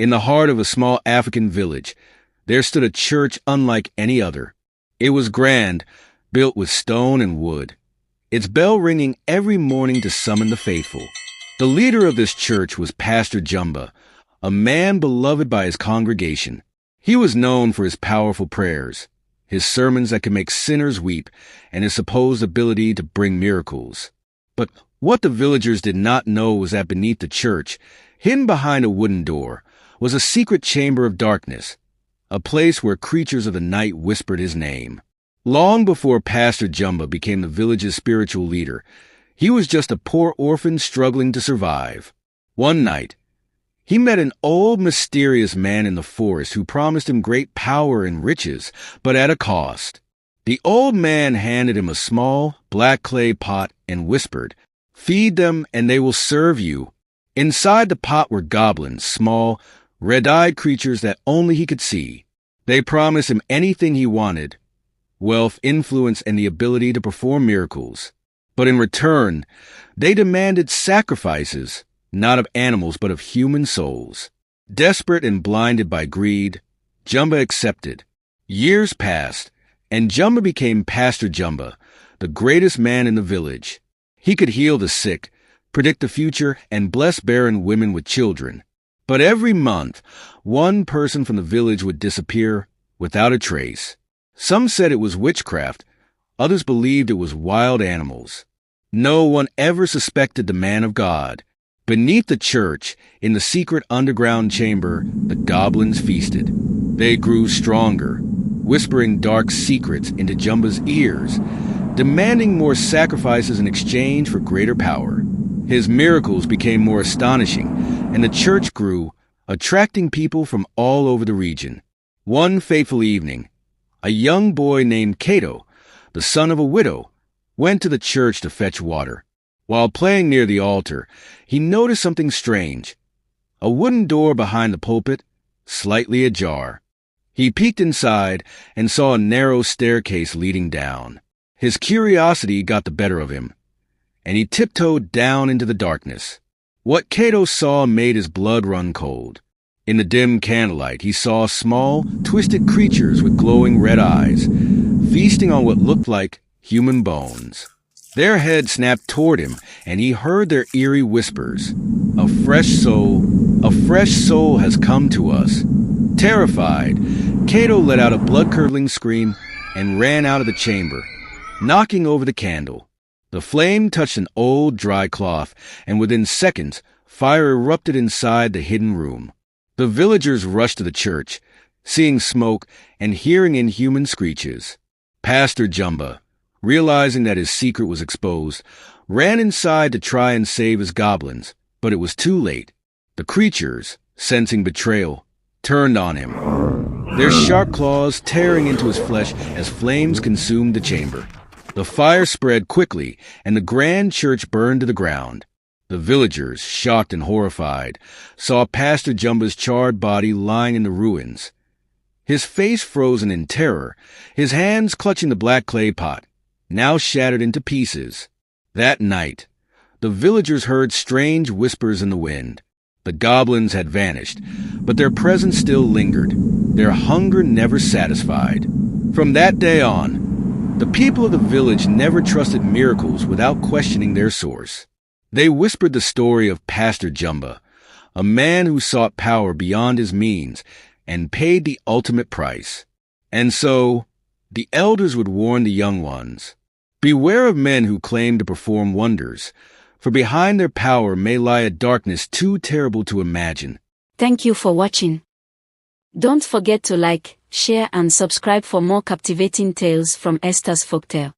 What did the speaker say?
In the heart of a small African village, there stood a church unlike any other. It was grand, built with stone and wood, its bell ringing every morning to summon the faithful. The leader of this church was Pastor Jumba, a man beloved by his congregation. He was known for his powerful prayers, his sermons that could make sinners weep, and his supposed ability to bring miracles. But what the villagers did not know was that beneath the church, hidden behind a wooden door, was a secret chamber of darkness, a place where creatures of the night whispered his name. Long before Pastor Jumba became the village's spiritual leader, he was just a poor orphan struggling to survive. One night, he met an old, mysterious man in the forest who promised him great power and riches, but at a cost. The old man handed him a small, black clay pot and whispered, "Feed them and they will serve you." Inside the pot were goblins, small, red-eyed creatures that only he could see. They promised him anything he wanted: wealth, influence, and the ability to perform miracles. But in return, they demanded sacrifices, not of animals but of human souls. Desperate and blinded by greed, Jumba accepted. Years passed, and Jumba became Pastor Jumba, the greatest man in the village. He could heal the sick, predict the future, and bless barren women with children. But every month, one person from the village would disappear without a trace. Some said it was witchcraft, others believed it was wild animals. No one ever suspected the man of God. Beneath the church, in the secret underground chamber, the goblins feasted. They grew stronger, whispering dark secrets into Jumba's ears, demanding more sacrifices in exchange for greater power. His miracles became more astonishing, and the church grew, attracting people from all over the region. One fateful evening, a young boy named Cato, the son of a widow, went to the church to fetch water. While playing near the altar, he noticed something strange. A wooden door behind the pulpit, slightly ajar. He peeked inside and saw a narrow staircase leading down. His curiosity got the better of him, and he tiptoed down into the darkness. What Cato saw made his blood run cold. In the dim candlelight, he saw small, twisted creatures with glowing red eyes, feasting on what looked like human bones. Their heads snapped toward him, and he heard their eerie whispers. A fresh soul has come to us." Terrified, Cato let out a blood-curdling scream and ran out of the chamber, knocking over the candle. The flame touched an old, dry cloth, and within seconds, fire erupted inside the hidden room. The villagers rushed to the church, seeing smoke and hearing inhuman screeches. Pastor Jumba, realizing that his secret was exposed, ran inside to try and save his goblins, but it was too late. The creatures, sensing betrayal, turned on him, their sharp claws tearing into his flesh as flames consumed the chamber. The fire spread quickly, and the grand church burned to the ground. The villagers, shocked and horrified, saw Pastor Jumba's charred body lying in the ruins, his face frozen in terror, his hands clutching the black clay pot, now shattered into pieces. That night, the villagers heard strange whispers in the wind. The goblins had vanished, but their presence still lingered, their hunger never satisfied. From that day on, the people of the village never trusted miracles without questioning their source. They whispered the story of Pastor Jumba, a man who sought power beyond his means and paid the ultimate price. And so, the elders would warn the young ones, "Beware of men who claim to perform wonders, for behind their power may lie a darkness too terrible to imagine." Thank you for watching. Don't forget to like, share and subscribe for more captivating tales from Esther's Folktale.